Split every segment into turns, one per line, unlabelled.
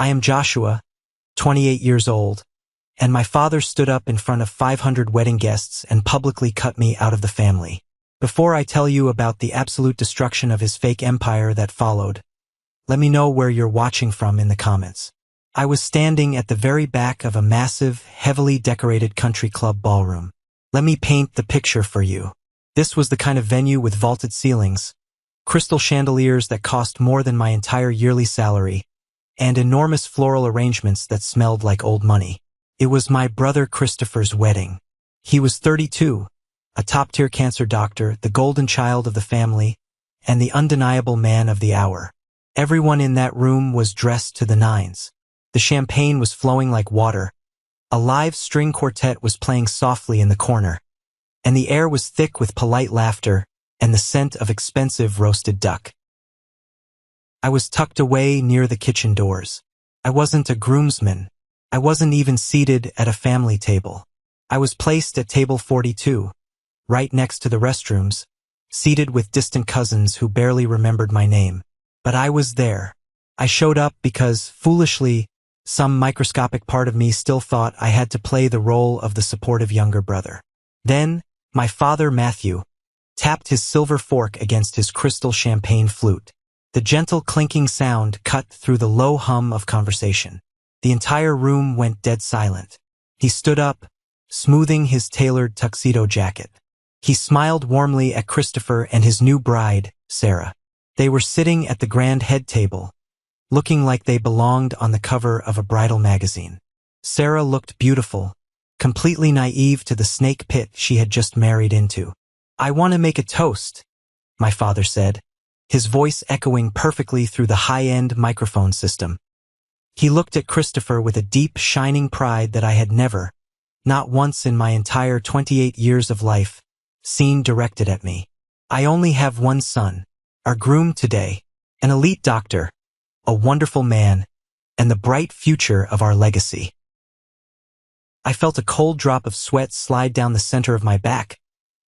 I am Joshua, 28 years old, and my father stood up in front of 500 wedding guests and publicly cut me out of the family. Before I tell you about the absolute destruction of his fake empire that followed, let me know where you're watching from in the comments. I was standing at the very back of a massive, heavily decorated country club ballroom. Let me paint the picture for you. This was the kind of venue with vaulted ceilings, crystal chandeliers that cost more than my entire yearly salary, and enormous floral arrangements that smelled like old money. It was my brother Christopher's wedding. He was 32, a top-tier cancer doctor, the golden child of the family, and the undeniable man of the hour. Everyone in that room was dressed to the nines. The champagne was flowing like water. A live string quartet was playing softly in the corner, and the air was thick with polite laughter and the scent of expensive roasted duck. I was tucked away near the kitchen doors. I wasn't a groomsman. I wasn't even seated at a family table. I was placed at table 42, right next to the restrooms, seated with distant cousins who barely remembered my name. But I was there. I showed up because, foolishly, some microscopic part of me still thought I had to play the role of the supportive younger brother. Then, my father, Matthew, tapped his silver fork against his crystal champagne flute. The gentle clinking sound cut through the low hum of conversation. The entire room went dead silent. He stood up, smoothing his tailored tuxedo jacket. He smiled warmly at Christopher and his new bride, Sarah. They were sitting at the grand head table, looking like they belonged on the cover of a bridal magazine. Sarah looked beautiful, completely naive to the snake pit she had just married into. "I want to make a toast," my father said, his voice echoing perfectly through the high-end microphone system. He looked at Christopher with a deep, shining pride that I had never, not once in my entire 28 years of life, seen directed at me. "I only have one son, our groom today, an elite doctor, a wonderful man, and the bright future of our legacy." I felt a cold drop of sweat slide down the center of my back,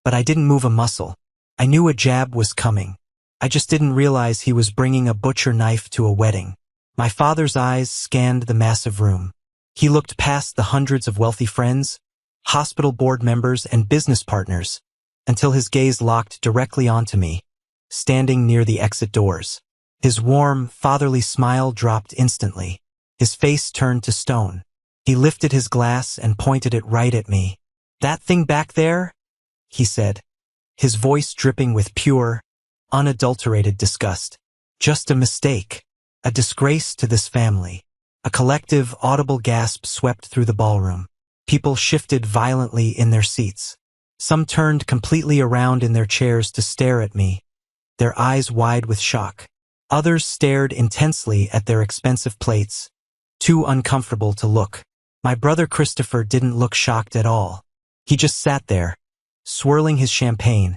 but I didn't move a muscle. I knew a jab was coming. I just didn't realize he was bringing a butcher knife to a wedding. My father's eyes scanned the massive room. He looked past the hundreds of wealthy friends, hospital board members, and business partners, until his gaze locked directly onto me, standing near the exit doors. His warm, fatherly smile dropped instantly. His face turned to stone. He lifted his glass and pointed it right at me. "That thing back there?" he said, his voice dripping with pure, unadulterated disgust. "Just a mistake. A disgrace to this family." A collective, audible gasp swept through the ballroom. People shifted violently in their seats. Some turned completely around in their chairs to stare at me, their eyes wide with shock. Others stared intensely at their expensive plates, too uncomfortable to look. My brother Christopher didn't look shocked at all. He just sat there, swirling his champagne,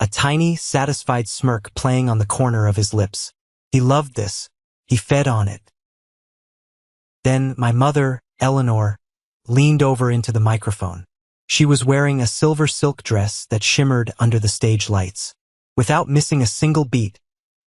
a tiny, satisfied smirk playing on the corner of his lips. He loved this. He fed on it. Then my mother, Eleanor, leaned over into the microphone. She was wearing a silver silk dress that shimmered under the stage lights. Without missing a single beat,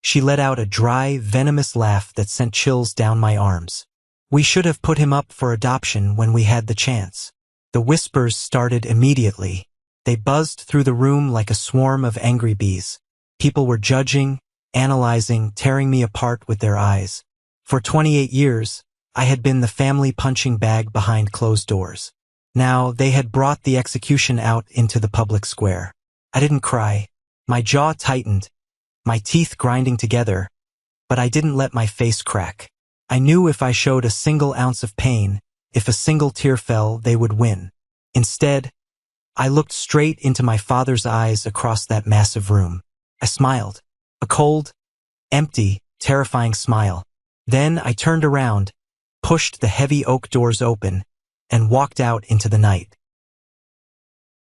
she let out a dry, venomous laugh that sent chills down my arms. "We should have put him up for adoption when we had the chance." The whispers started immediately. They buzzed through the room like a swarm of angry bees. People were judging, analyzing, tearing me apart with their eyes. For 28 years, I had been the family punching bag behind closed doors. Now they had brought the execution out into the public square. I didn't cry. My jaw tightened, my teeth grinding together, but I didn't let my face crack. I knew if I showed a single ounce of pain, if a single tear fell, they would win. Instead, I looked straight into my father's eyes across that massive room. I smiled, a cold, empty, terrifying smile. Then I turned around, pushed the heavy oak doors open, and walked out into the night.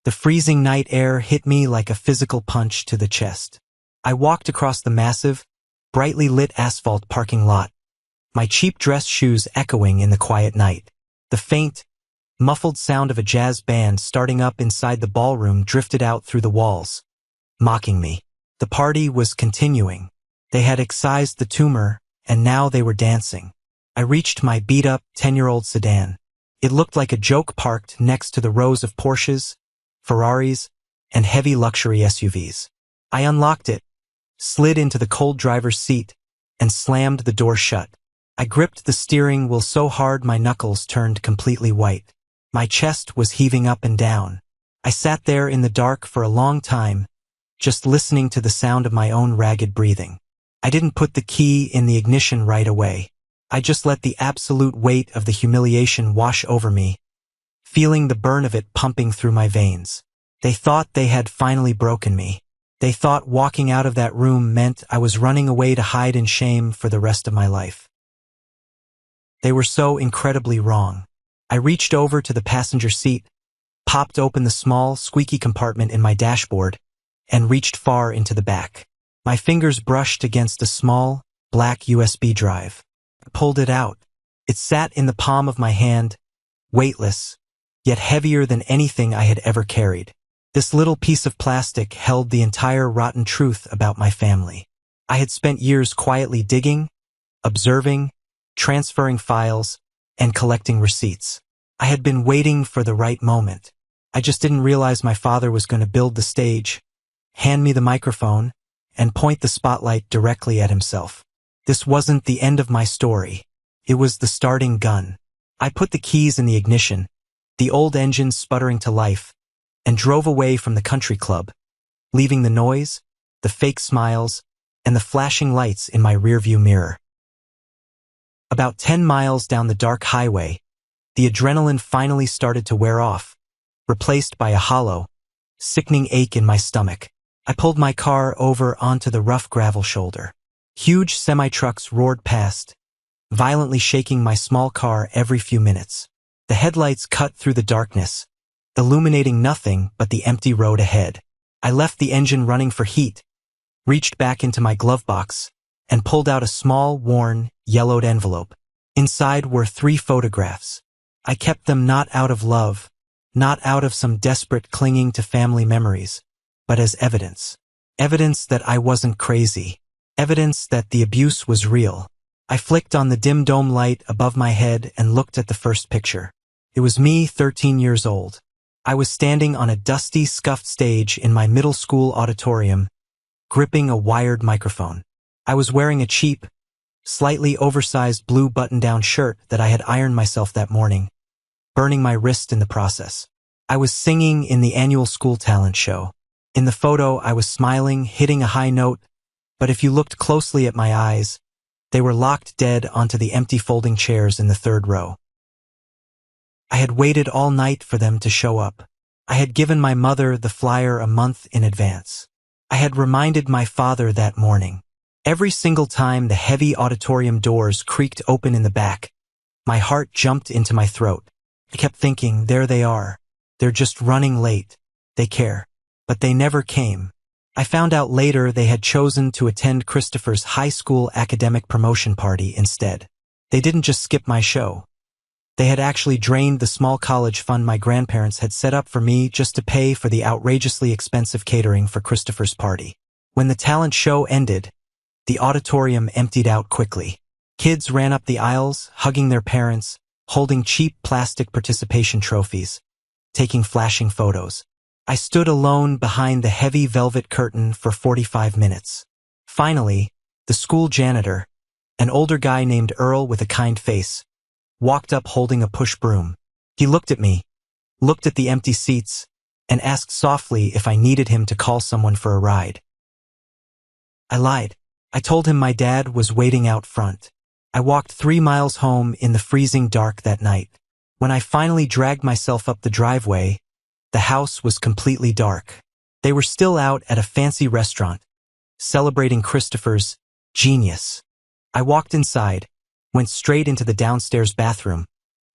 The freezing night air hit me like a physical punch to the chest. I walked across the massive, brightly lit asphalt parking lot, my cheap dress shoes echoing in the quiet night. The faint, muffled sound of a jazz band starting up inside the ballroom drifted out through the walls, mocking me. The party was continuing. They had excised the tumor, and now they were dancing. I reached my beat-up 10-year-old sedan. It looked like a joke parked next to the rows of Porsches, Ferraris, and heavy luxury SUVs. I unlocked it, slid into the cold driver's seat, and slammed the door shut. I gripped the steering wheel so hard my knuckles turned completely white. My chest was heaving up and down. I sat there in the dark for a long time, just listening to the sound of my own ragged breathing. I didn't put the key in the ignition right away. I just let the absolute weight of the humiliation wash over me, feeling the burn of it pumping through my veins. They thought they had finally broken me. They thought walking out of that room meant I was running away to hide in shame for the rest of my life. They were so incredibly wrong. I reached over to the passenger seat, popped open the small, squeaky compartment in my dashboard, and reached far into the back. My fingers brushed against a small, black USB drive. I pulled it out. It sat in the palm of my hand, weightless, yet heavier than anything I had ever carried. This little piece of plastic held the entire rotten truth about my family. I had spent years quietly digging, observing, transferring files, and collecting receipts. I had been waiting for the right moment. I just didn't realize my father was going to build the stage, hand me the microphone, and point the spotlight directly at himself. This wasn't the end of my story. It was the starting gun. I put the keys in the ignition, the old engine sputtering to life, and drove away from the country club, leaving the noise, the fake smiles, and the flashing lights in my rearview mirror. About 10 miles down the dark highway, the adrenaline finally started to wear off, replaced by a hollow, sickening ache in my stomach. I pulled my car over onto the rough gravel shoulder. Huge semi-trucks roared past, violently shaking my small car every few minutes. The headlights cut through the darkness, illuminating nothing but the empty road ahead. I left the engine running for heat, reached back into my glove box, and pulled out a small, worn, yellowed envelope. Inside were 3 photographs. I kept them not out of love, not out of some desperate clinging to family memories, but as evidence. Evidence that I wasn't crazy. Evidence that the abuse was real. I flicked on the dim dome light above my head and looked at the first picture. It was me, 13 years old. I was standing on a dusty, scuffed stage in my middle school auditorium, gripping a wired microphone. I was wearing a cheap, slightly oversized blue button-down shirt that I had ironed myself that morning, burning my wrist in the process. I was singing in the annual school talent show. In the photo, I was smiling, hitting a high note, but if you looked closely at my eyes, they were locked dead onto the empty folding chairs in the 3rd row. I had waited all night for them to show up. I had given my mother the flyer a month in advance. I had reminded my father that morning. Every single time the heavy auditorium doors creaked open in the back, my heart jumped into my throat. I kept thinking, there they are. They're just running late. They care. But they never came. I found out later they had chosen to attend Christopher's high school academic promotion party instead. They didn't just skip my show. They had actually drained the small college fund my grandparents had set up for me just to pay for the outrageously expensive catering for Christopher's party. When the talent show ended, the auditorium emptied out quickly. Kids ran up the aisles, hugging their parents, holding cheap plastic participation trophies, taking flashing photos. I stood alone behind the heavy velvet curtain for 45 minutes. Finally, the school janitor, an older guy named Earl with a kind face, walked up holding a push broom. He looked at me, looked at the empty seats, and asked softly if I needed him to call someone for a ride. I lied. I told him my dad was waiting out front. I walked 3 miles home in the freezing dark that night. When I finally dragged myself up the driveway, the house was completely dark. They were still out at a fancy restaurant, celebrating Christopher's genius. I walked inside, went straight into the downstairs bathroom,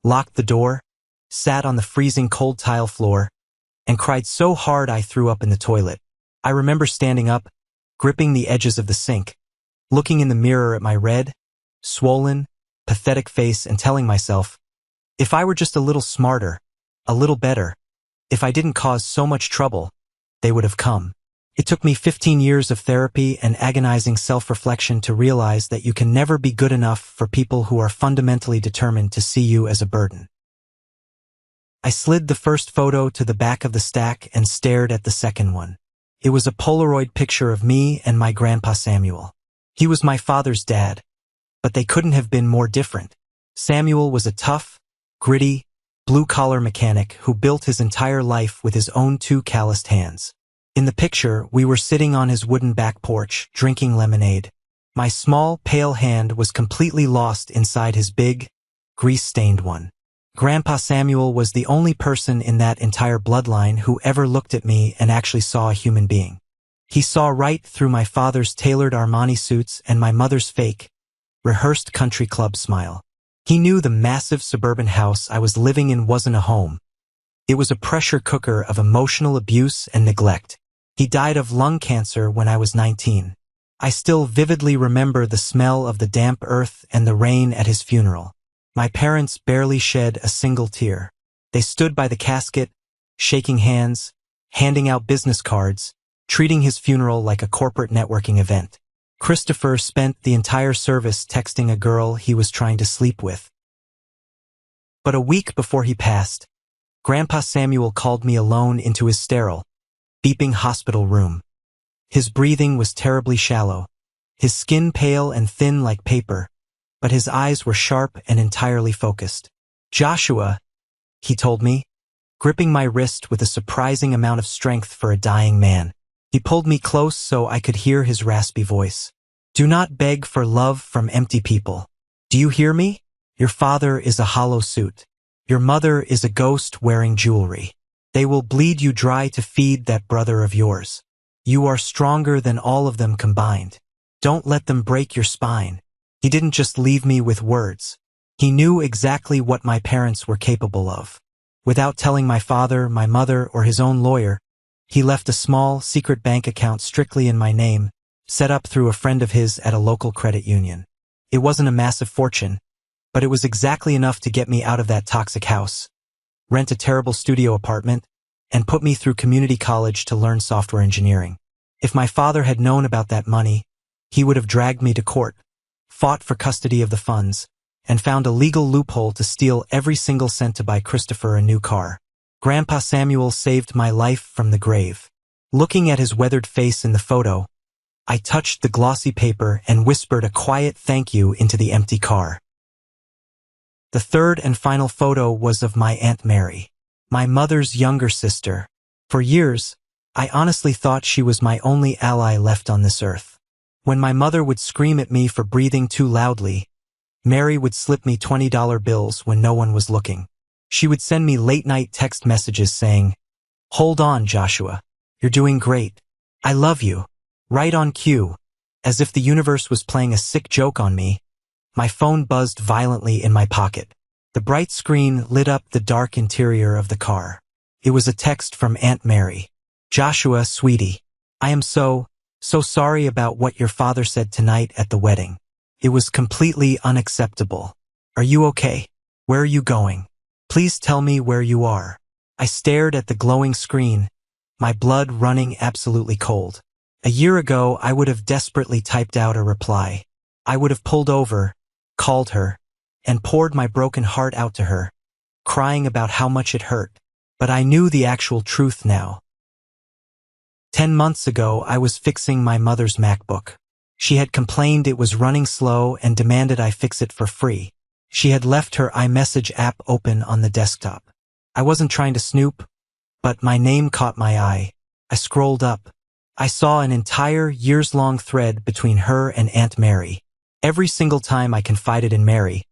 locked the door, sat on the freezing cold tile floor, and cried so hard I threw up in the toilet. I remember standing up, gripping the edges of the sink, looking in the mirror at my red, swollen, pathetic face and telling myself, if I were just a little smarter, a little better, if I didn't cause so much trouble, they would have come. It took me 15 years of therapy and agonizing self-reflection to realize that you can never be good enough for people who are fundamentally determined to see you as a burden. I slid the first photo to the back of the stack and stared at the second one. It was a Polaroid picture of me and my grandpa Samuel. He was my father's dad, but they couldn't have been more different. Samuel was a tough, gritty, blue-collar mechanic who built his entire life with his own two calloused hands. In the picture, we were sitting on his wooden back porch, drinking lemonade. My small, pale hand was completely lost inside his big, grease-stained one. Grandpa Samuel was the only person in that entire bloodline who ever looked at me and actually saw a human being. He saw right through my father's tailored Armani suits and my mother's fake, rehearsed country club smile. He knew the massive suburban house I was living in wasn't a home. It was a pressure cooker of emotional abuse and neglect. He died of lung cancer when I was 19. I still vividly remember the smell of the damp earth and the rain at his funeral. My parents barely shed a single tear. They stood by the casket, shaking hands, handing out business cards, treating his funeral like a corporate networking event. Christopher spent the entire service texting a girl he was trying to sleep with. But a week before he passed, Grandpa Samuel called me alone into his sterile, beeping hospital room. His breathing was terribly shallow, his skin pale and thin like paper, but his eyes were sharp and entirely focused. "Joshua," he told me, gripping my wrist with a surprising amount of strength for a dying man. He pulled me close so I could hear his raspy voice. "Do not beg for love from empty people. Do you hear me? Your father is a hollow suit. Your mother is a ghost wearing jewelry. They will bleed you dry to feed that brother of yours. You are stronger than all of them combined. Don't let them break your spine." He didn't just leave me with words. He knew exactly what my parents were capable of. Without telling my father, my mother, or his own lawyer, he left a small, secret bank account strictly in my name, set up through a friend of his at a local credit union. It wasn't a massive fortune, but it was exactly enough to get me out of that toxic house, rent a terrible studio apartment, and put me through community college to learn software engineering. If my father had known about that money, he would have dragged me to court, fought for custody of the funds, and found a legal loophole to steal every single cent to buy Christopher a new car. Grandpa Samuel saved my life from the grave. Looking at his weathered face in the photo, I touched the glossy paper and whispered a quiet thank you into the empty car. The third and final photo was of my Aunt Mary, my mother's younger sister. For years, I honestly thought she was my only ally left on this earth. When my mother would scream at me for breathing too loudly, Mary would slip me $20 bills when no one was looking. She would send me late-night text messages saying, "Hold on, Joshua. You're doing great. I love you." Right on cue, as if the universe was playing a sick joke on me, my phone buzzed violently in my pocket. The bright screen lit up the dark interior of the car. It was a text from Aunt Mary. "Joshua, sweetie, I am so sorry about what your father said tonight at the wedding. It was completely unacceptable. Are you okay? Where are you going? Please tell me where you are." I stared at the glowing screen, my blood running absolutely cold. A year ago, I would have desperately typed out a reply. I would have pulled over, called her, and poured my broken heart out to her, crying about how much it hurt. But I knew the actual truth now. 10 months ago, I was fixing my mother's MacBook. She had complained it was running slow and demanded I fix it for free. She had left her iMessage app open on the desktop. I wasn't trying to snoop, but my name caught my eye. I scrolled up. I saw an entire years-long thread between her and Aunt Mary. Every single time I confided in Mary,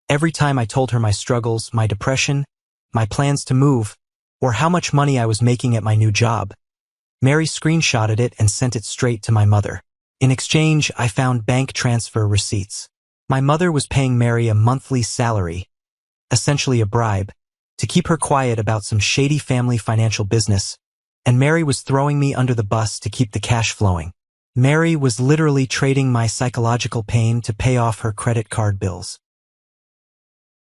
every time I told her my struggles, my depression, my plans to move, or how much money I was making at my new job, Mary screenshotted it and sent it straight to my mother. In exchange, I found bank transfer receipts. My mother was paying Mary a monthly salary, essentially a bribe, to keep her quiet about some shady family financial business, and Mary was throwing me under the bus to keep the cash flowing. Mary was literally trading my psychological pain to pay off her credit card bills.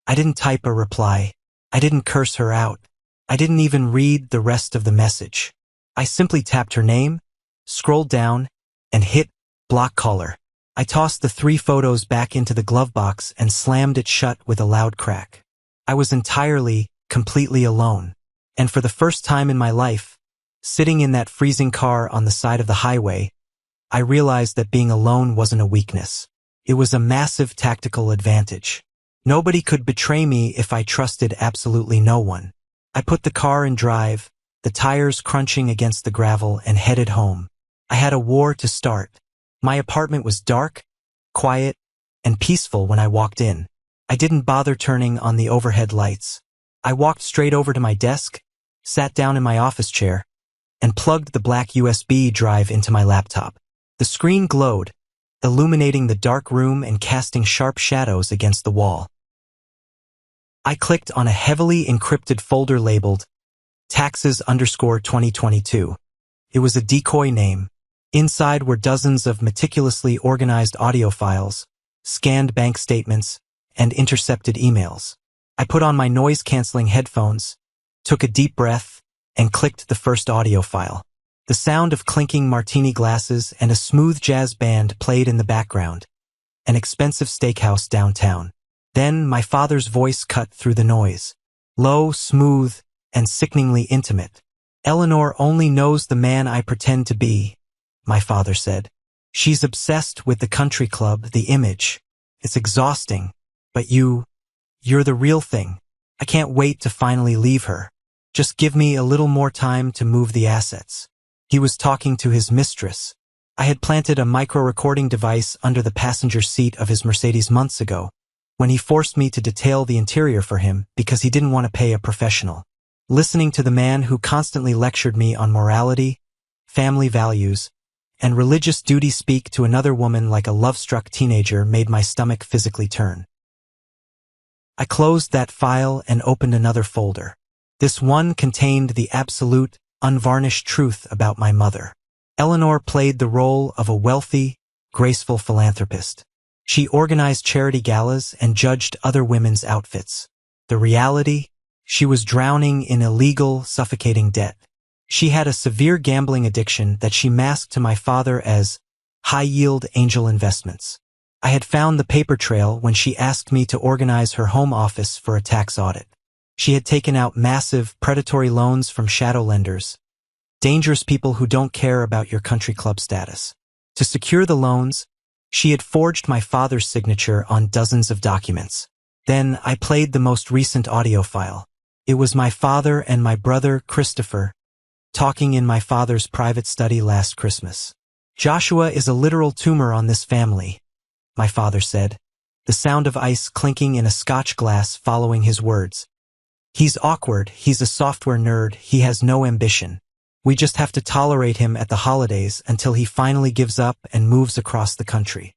I didn't type a reply. I didn't curse her out. I didn't even read the rest of the message. I simply tapped her name, scrolled down, and hit block caller. I tossed the 3 photos back into the glove box and slammed it shut with a loud crack. I was entirely, completely alone. And for the first time in my life, sitting in that freezing car on the side of the highway, I realized that being alone wasn't a weakness. It was a massive tactical advantage. Nobody could betray me if I trusted absolutely no one. I put the car in drive, the tires crunching against the gravel, and headed home. I had a war to start. My apartment was dark, quiet, and peaceful when I walked in. I didn't bother turning on the overhead lights. I walked straight over to my desk, sat down in my office chair, and plugged the black USB drive into my laptop. The screen glowed, illuminating the dark room and casting sharp shadows against the wall. I clicked on a heavily encrypted folder labeled Taxes_2022. It was a decoy name. Inside were dozens of meticulously organized audio files, scanned bank statements, and intercepted emails. I put on my noise-canceling headphones, took a deep breath, and clicked the first audio file. The sound of clinking martini glasses and a smooth jazz band played in the background. An expensive steakhouse downtown. Then my father's voice cut through the noise. Low, smooth, and sickeningly intimate. "Eleanor only knows the man I pretend to be," my father said. "She's obsessed with the country club, the image. It's exhausting. But you're the real thing. I can't wait to finally leave her. Just give me a little more time to move the assets." He was talking to his mistress. I had planted a micro-recording device under the passenger seat of his Mercedes months ago, when he forced me to detail the interior for him because he didn't want to pay a professional. Listening to the man who constantly lectured me on morality, family values, and religious duty speak to another woman like a love-struck teenager made my stomach physically turn. I closed that file and opened another folder. This one contained the absolute, unvarnished truth about my mother. Eleanor played the role of a wealthy, graceful philanthropist. She organized charity galas and judged other women's outfits. The reality? She was drowning in illegal, suffocating debt. She had a severe gambling addiction that she masked to my father as high-yield angel investments. I had found the paper trail when she asked me to organize her home office for a tax audit. She had taken out massive, predatory loans from shadow lenders, dangerous people who don't care about your country club status. To secure the loans, she had forged my father's signature on dozens of documents. Then I played the most recent audio file. It was my father and my brother, Christopher, talking in my father's private study last Christmas. "Joshua is a literal tumor on this family," my father said, the sound of ice clinking in a Scotch glass following his words. "He's awkward, he's a software nerd, he has no ambition. We just have to tolerate him at the holidays until he finally gives up and moves across the country."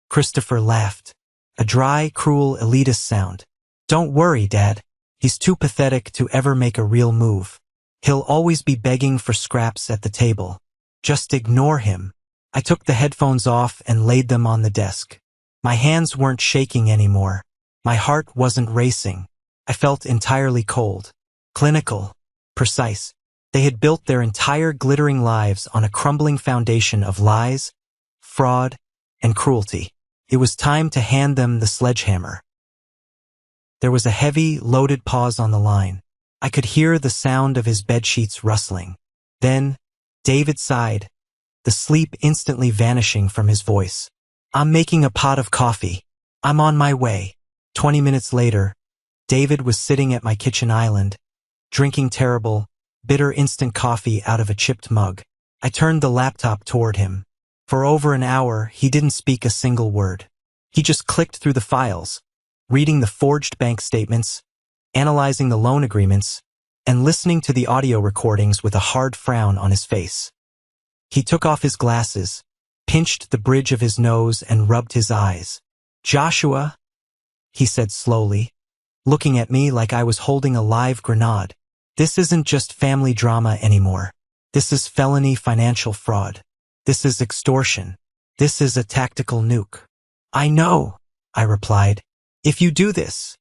Christopher laughed, a dry, cruel, elitist sound. "Don't worry, Dad. He's too pathetic to ever make a real move. He'll always be begging for scraps at the table. Just ignore him." I took the headphones off and laid them on the desk. My hands weren't shaking anymore. My heart wasn't racing. I felt entirely cold, clinical, precise. They had built their entire glittering lives on a crumbling foundation of lies, fraud, and cruelty. It was time to hand them the sledgehammer. There was a heavy, loaded pause on the line. I could hear the sound of his bedsheets rustling. Then, David sighed, the sleep instantly vanishing from his voice. "I'm making a pot of coffee. I'm on my way." 20 minutes later, David was sitting at my kitchen island, drinking terrible, bitter instant coffee out of a chipped mug. I turned the laptop toward him. For over an hour, he didn't speak a single word. He just clicked through the files, reading the forged bank statements, analyzing the loan agreements, and listening to the audio recordings with a hard frown on his face. He took off his glasses, pinched the bridge of his nose, and rubbed his eyes. "Joshua," he said slowly, looking at me like I was holding a live grenade. "This isn't just family drama anymore. This is felony financial fraud. This is extortion. This is a tactical nuke." "I know," I replied. "If you do this,"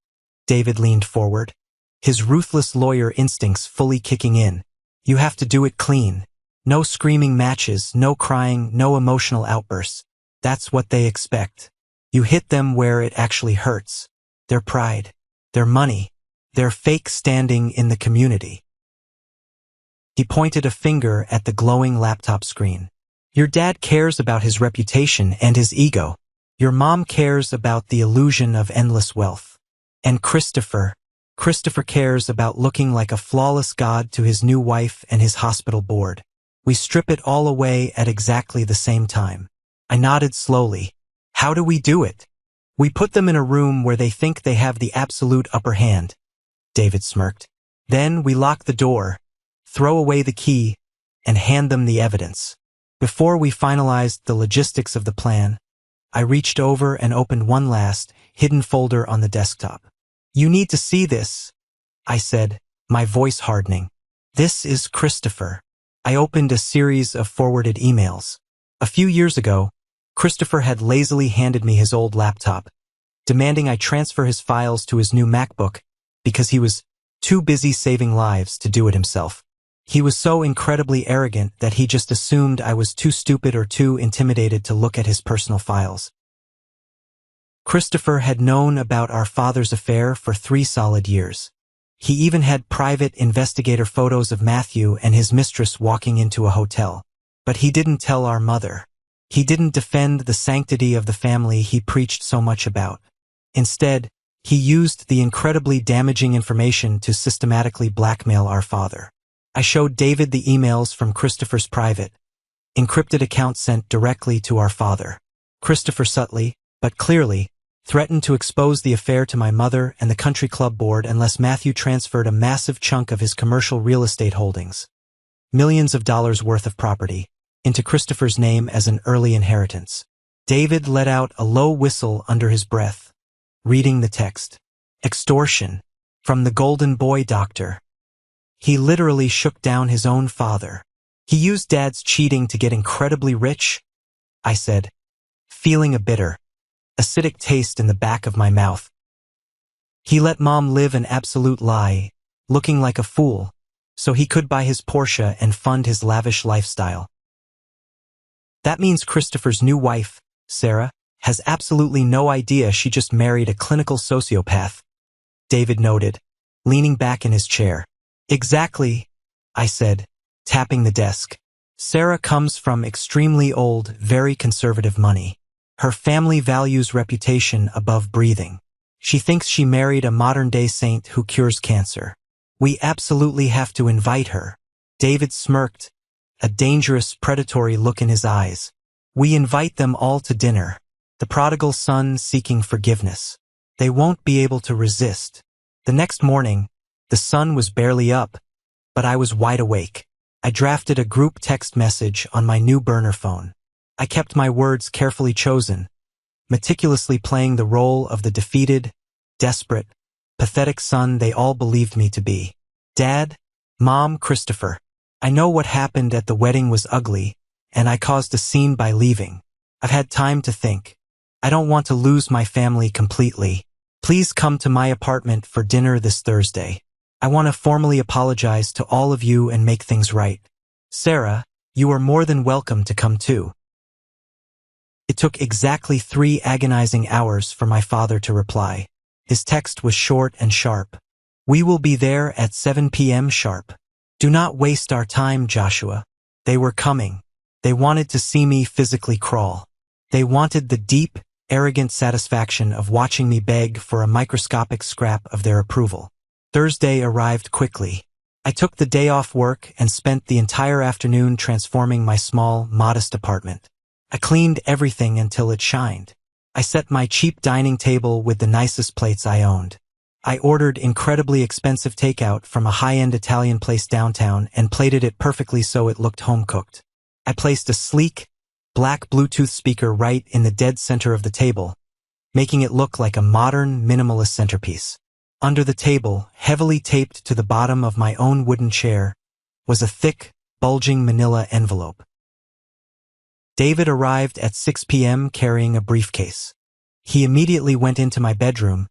David leaned forward, his ruthless lawyer instincts fully kicking in, "you have to do it clean. No screaming matches, no crying, no emotional outbursts. That's what they expect. You hit them where it actually hurts. Their pride, their money, their fake standing in the community. He pointed a finger at the glowing laptop screen. Your dad cares about his reputation and his ego. Your mom cares about the illusion of endless wealth. And Christopher cares about looking like a flawless god to his new wife and his hospital board. We strip it all away at exactly the same time. I nodded slowly. How do we do it? We put them in a room where they think they have the absolute upper hand. David smirked. Then we lock the door, throw away the key, and hand them the evidence. Before we finalized the logistics of the plan, I reached over and opened one last, hidden folder on the desktop. You need to see this, I said, my voice hardening. This is Christopher. I opened a series of forwarded emails. A few years ago, Christopher had lazily handed me his old laptop, demanding I transfer his files to his new MacBook because he was too busy saving lives to do it himself. He was so incredibly arrogant that he just assumed I was too stupid or too intimidated to look at his personal files. Christopher had known about our father's affair for 3 solid years. He even had private investigator photos of Matthew and his mistress walking into a hotel. But he didn't tell our mother. He didn't defend the sanctity of the family he preached so much about. Instead, he used the incredibly damaging information to systematically blackmail our father. I showed David the emails from Christopher's private, encrypted account sent directly to our father. Christopher subtly, but clearly, threatened to expose the affair to my mother and the country club board unless Matthew transferred a massive chunk of his commercial real estate holdings, millions of dollars worth of property, into Christopher's name as an early inheritance. David let out a low whistle under his breath, reading the text. Extortion. From the Golden Boy Doctor. He literally shook down his own father. He used Dad's cheating to get incredibly rich, I said, feeling a bitter, acidic taste in the back of my mouth. He let Mom live an absolute lie, looking like a fool, so he could buy his Porsche and fund his lavish lifestyle. That means Christopher's new wife, Sarah, has absolutely no idea she just married a clinical sociopath, David noted, leaning back in his chair. Exactly, I said, tapping the desk. Sarah comes from extremely old, very conservative money. Her family values reputation above breathing. She thinks she married a modern-day saint who cures cancer. We absolutely have to invite her. David smirked, a dangerous, predatory look in his eyes. We invite them all to dinner. The prodigal son seeking forgiveness. They won't be able to resist. The next morning, the sun was barely up, but I was wide awake. I drafted a group text message on my new burner phone. I kept my words carefully chosen, meticulously playing the role of the defeated, desperate, pathetic son they all believed me to be. Dad, Mom, Christopher. I know what happened at the wedding was ugly, and I caused a scene by leaving. I've had time to think. I don't want to lose my family completely. Please come to my apartment for dinner this Thursday. I want to formally apologize to all of you and make things right. Sarah, you are more than welcome to come too. It took exactly 3 agonizing hours for my father to reply. His text was short and sharp. We will be there at 7 p.m. sharp. Do not waste our time, Joshua. They were coming. They wanted to see me physically crawl. They wanted the deep, arrogant satisfaction of watching me beg for a microscopic scrap of their approval. Thursday arrived quickly. I took the day off work and spent the entire afternoon transforming my small, modest apartment. I cleaned everything until it shined. I set my cheap dining table with the nicest plates I owned. I ordered incredibly expensive takeout from a high-end Italian place downtown and plated it perfectly so it looked home-cooked. I placed a sleek, black Bluetooth speaker right in the dead center of the table, making it look like a modern, minimalist centerpiece. Under the table, heavily taped to the bottom of my own wooden chair, was a thick, bulging manila envelope. David arrived at 6 p.m. carrying a briefcase. He immediately went into my bedroom,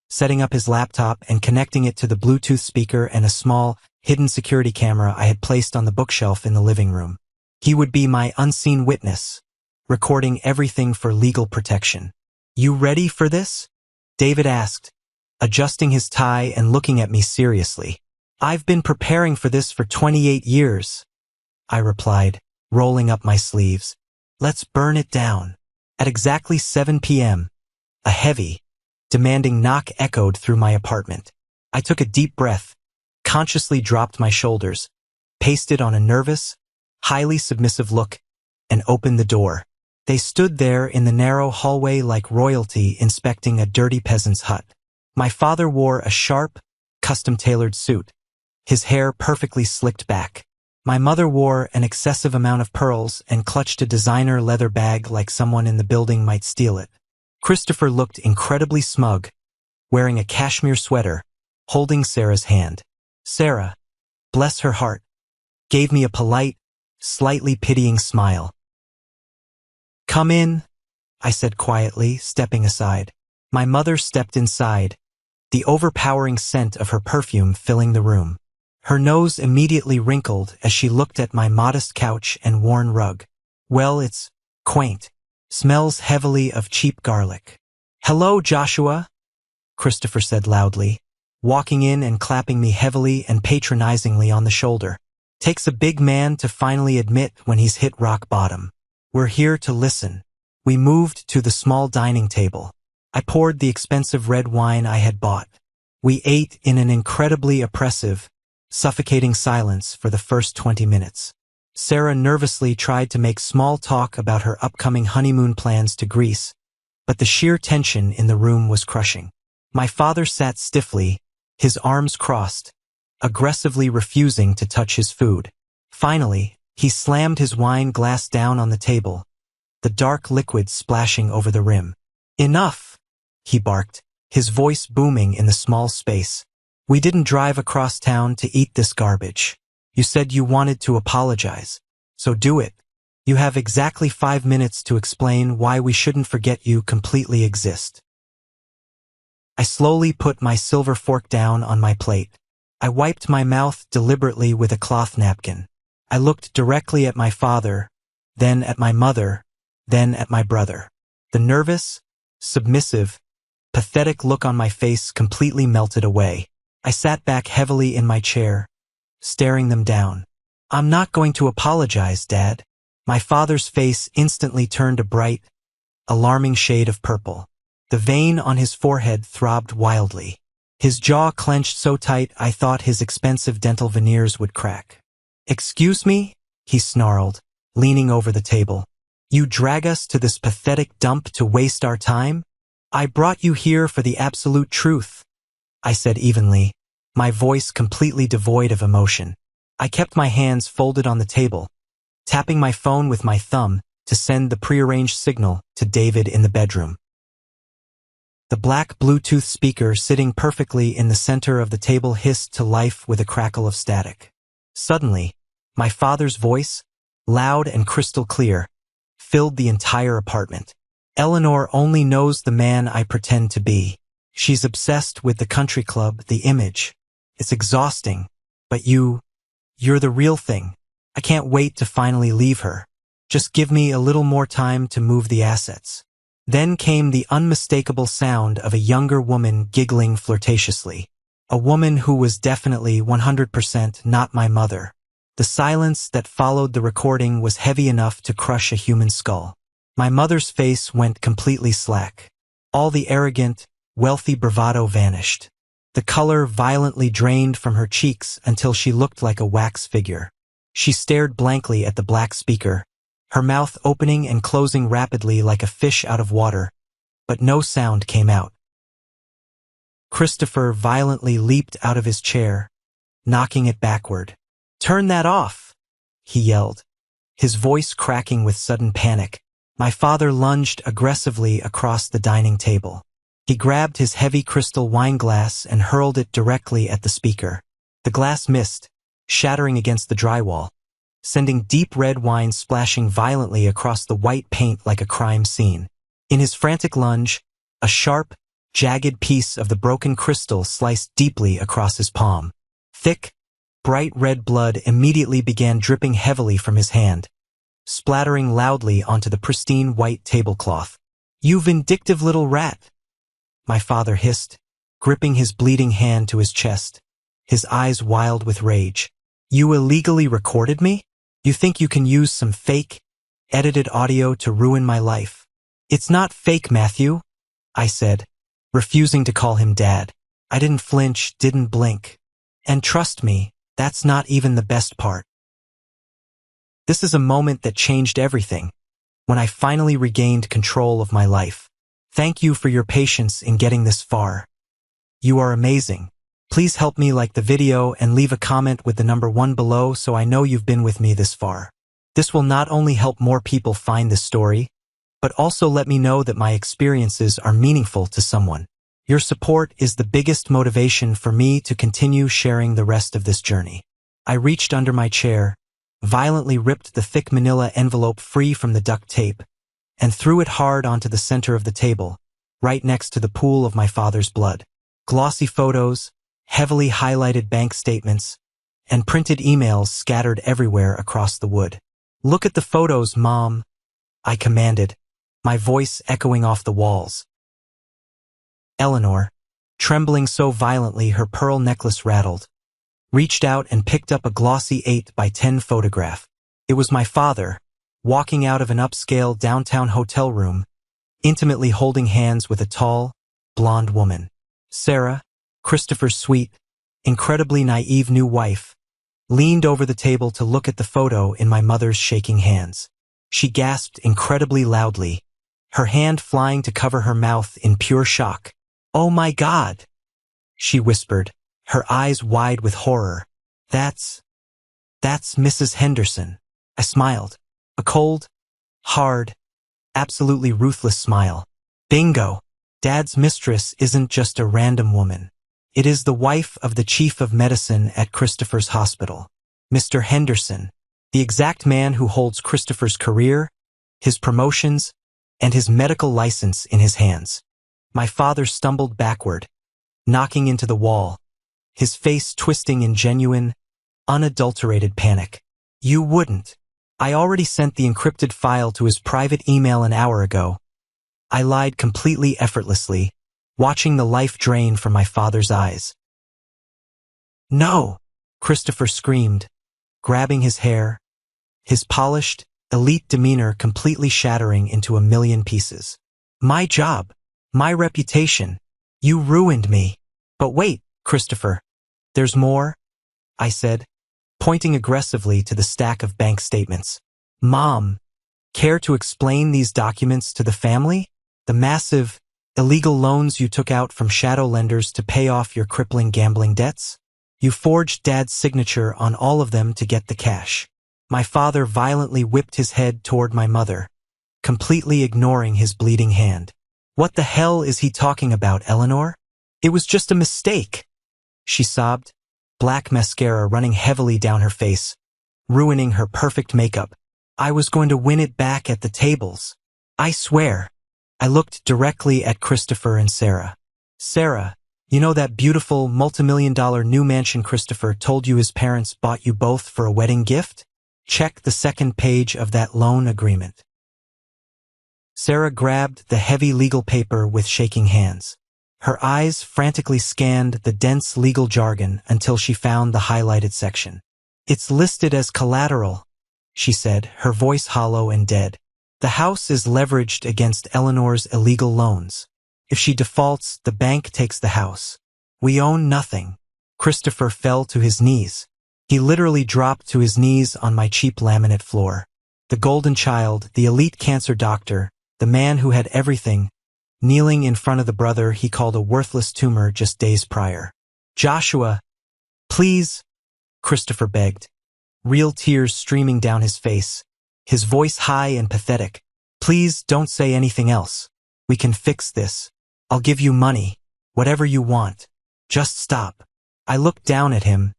setting up his laptop and connecting it to the Bluetooth speaker and a small, hidden security camera I had placed on the bookshelf in the living room. He would be my unseen witness, recording everything for legal protection. "You ready for this?" David asked, adjusting his tie and looking at me seriously. "I've been preparing for this for 28 years, I replied, rolling up my sleeves. "Let's burn it down." At exactly 7 p.m., a heavy, demanding knock echoed through my apartment. I took a deep breath, consciously dropped my shoulders, pasted on a nervous, highly submissive look, and opened the door. They stood there in the narrow hallway like royalty inspecting a dirty peasant's hut. My father wore a sharp, custom-tailored suit, his hair perfectly slicked back. My mother wore an excessive amount of pearls and clutched a designer leather bag like someone in the building might steal it. Christopher looked incredibly smug, wearing a cashmere sweater, holding Sarah's hand. Sarah, bless her heart, gave me a polite, slightly pitying smile. "Come in," I said quietly, stepping aside. My mother stepped inside, the overpowering scent of her perfume filling the room. Her nose immediately wrinkled as she looked at my modest couch and worn rug. "Well, it's quaint. Smells heavily of cheap garlic." "Hello, Joshua," Christopher said loudly, walking in and clapping me heavily and patronizingly on the shoulder. Takes a big man to finally admit when he's hit rock bottom. "We're here to listen." We moved to the small dining table. I poured the expensive red wine I had bought. We ate in an incredibly oppressive, suffocating silence for the first 20 minutes. Sarah nervously tried to make small talk about her upcoming honeymoon plans to Greece, but the sheer tension in the room was crushing. My father sat stiffly, his arms crossed, aggressively refusing to touch his food. Finally, he slammed his wine glass down on the table, the dark liquid splashing over the rim. "Enough," he barked, his voice booming in the small space. "We didn't drive across town to eat this garbage. You said you wanted to apologize, so do it. You have exactly 5 minutes to explain why we shouldn't forget you completely exist." I slowly put my silver fork down on my plate. I wiped my mouth deliberately with a cloth napkin. I looked directly at my father, then at my mother, then at my brother. The nervous, submissive, pathetic look on my face completely melted away. I sat back heavily in my chair, staring them down. "I'm not going to apologize, Dad." My father's face instantly turned a bright, alarming shade of purple. The vein on his forehead throbbed wildly. His jaw clenched so tight I thought his expensive dental veneers would crack. "Excuse me?" he snarled, leaning over the table. "You drag us to this pathetic dump to waste our time? I brought you here for the absolute truth," I said evenly, my voice completely devoid of emotion. I kept my hands folded on the table, tapping my phone with my thumb to send the prearranged signal to David in the bedroom. The black Bluetooth speaker sitting perfectly in the center of the table hissed to life with a crackle of static. Suddenly, my father's voice, loud and crystal clear, filled the entire apartment. "Eleanor only knows the man I pretend to be. She's obsessed with the country club, the image. It's exhausting, but you're the real thing. I can't wait to finally leave her. Just give me a little more time to move the assets." Then came the unmistakable sound of a younger woman giggling flirtatiously. A woman who was definitely 100% not my mother. The silence that followed the recording was heavy enough to crush a human skull. My mother's face went completely slack. All the arrogant, wealthy bravado vanished. The color violently drained from her cheeks until she looked like a wax figure. She stared blankly at the black speaker, her mouth opening and closing rapidly like a fish out of water, but no sound came out. Christopher violently leaped out of his chair, knocking it backward. "Turn that off!" he yelled, his voice cracking with sudden panic. My father lunged aggressively across the dining table. He grabbed his heavy crystal wine glass and hurled it directly at the speaker. The glass missed, shattering against the drywall, sending deep red wine splashing violently across the white paint like a crime scene. In his frantic lunge, a sharp, jagged piece of the broken crystal sliced deeply across his palm. Thick, bright red blood immediately began dripping heavily from his hand, splattering loudly onto the pristine white tablecloth. "You vindictive little rat," my father hissed, gripping his bleeding hand to his chest, his eyes wild with rage. "You illegally recorded me? You think you can use some fake, edited audio to ruin my life?" "It's not fake, Matthew," I said, refusing to call him Dad. I didn't flinch, didn't blink. And trust me, that's not even the best part. This is a moment that changed everything, when I finally regained control of my life. Thank you for your patience in getting this far. You are amazing. Please help me like the video and leave a comment with the number 1 below so I know you've been with me this far. This will not only help more people find this story, but also let me know that my experiences are meaningful to someone. Your support is the biggest motivation for me to continue sharing the rest of this journey. I reached under my chair, violently ripped the thick manila envelope free from the duct tape, and threw it hard onto the center of the table, right next to the pool of my father's blood. Glossy photos, heavily highlighted bank statements, and printed emails scattered everywhere across the wood. "Look at the photos, Mom," I commanded, my voice echoing off the walls. Eleanor, trembling so violently her pearl necklace rattled, reached out and picked up a glossy 8x10 photograph. It was my father, walking out of an upscale downtown hotel room, intimately holding hands with a tall, blonde woman. Sarah, Christopher's sweet, incredibly naive new wife, leaned over the table to look at the photo in my mother's shaking hands. She gasped incredibly loudly, her hand flying to cover her mouth in pure shock. "Oh my God," she whispered, her eyes wide with horror. That's Mrs. Henderson." I smiled. A cold, hard, absolutely ruthless smile. Bingo! Dad's mistress isn't just a random woman. It is the wife of the chief of medicine at Christopher's hospital, Mr. Henderson, the exact man who holds Christopher's career, his promotions, and his medical license in his hands. My father stumbled backward, knocking into the wall, his face twisting in genuine, unadulterated panic. "You wouldn't. I already sent the encrypted file to his private email an hour ago." I lied completely effortlessly, watching the life drain from my father's eyes. "No!" Christopher screamed, grabbing his hair, his polished, elite demeanor completely shattering into a million pieces. "My job, my reputation, you ruined me." "But wait, Christopher, there's more," I said, pointing aggressively to the stack of bank statements. "Mom, care to explain these documents to the family? The massive, illegal loans you took out from shadow lenders to pay off your crippling gambling debts? You forged Dad's signature on all of them to get the cash." My father violently whipped his head toward my mother, completely ignoring his bleeding hand. "What the hell is he talking about, Eleanor? It was just a mistake," she sobbed, black mascara running heavily down her face, ruining her perfect makeup. "I was going to win it back at the tables. I swear." I looked directly at Christopher and Sarah. "Sarah, you know that beautiful, multimillion-dollar new mansion Christopher told you his parents bought you both for a wedding gift? Check the second page of that loan agreement." Sarah grabbed the heavy legal paper with shaking hands. Her eyes frantically scanned the dense legal jargon until she found the highlighted section. "It's listed as collateral," she said, her voice hollow and dead. "The house is leveraged against Eleanor's illegal loans. If she defaults, the bank takes the house. We own nothing." Christopher fell to his knees. He literally dropped to his knees on my cheap laminate floor. The golden child, the elite cancer doctor, the man who had everything, kneeling in front of the brother he called a worthless tumor just days prior. "Joshua, please," Christopher begged, real tears streaming down his face, his voice high and pathetic. "Please don't say anything else. We can fix this. I'll give you money, whatever you want. Just stop." I looked down at him,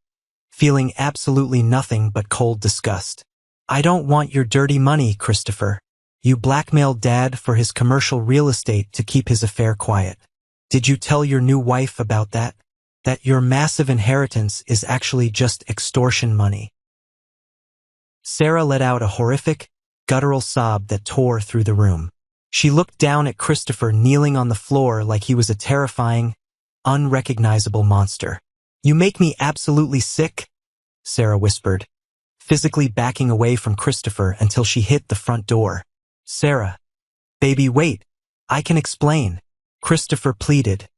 feeling absolutely nothing but cold disgust. "I don't want your dirty money, Christopher. You blackmailed Dad for his commercial real estate to keep his affair quiet. Did you tell your new wife about that? That your massive inheritance is actually just extortion money?" Sarah let out a horrific, guttural sob that tore through the room. She looked down at Christopher kneeling on the floor like he was a terrifying, unrecognizable monster. "You make me absolutely sick," Sarah whispered, physically backing away from Christopher until she hit the front door. "Sarah, baby, wait. I can explain," Christopher pleaded,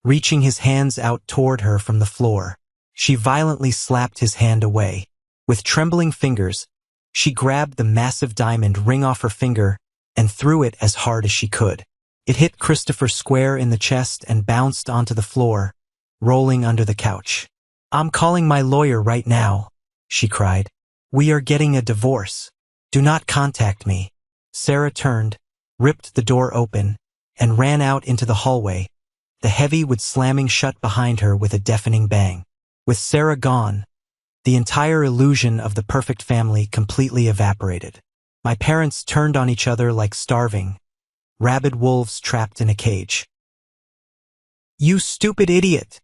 reaching his hands out toward her from the floor. She violently slapped his hand away. With trembling fingers, she grabbed the massive diamond ring off her finger and threw it as hard as she could. It hit Christopher square in the chest and bounced onto the floor, rolling under the couch. "I'm calling my lawyer right now," she cried. "We are getting a divorce. Do not contact me." Sarah turned, ripped the door open, and ran out into the hallway, the heavy wood slamming shut behind her with a deafening bang. With Sarah gone, the entire illusion of the perfect family completely evaporated. My parents turned on each other like starving, rabid wolves trapped in a cage. "You stupid idiot!"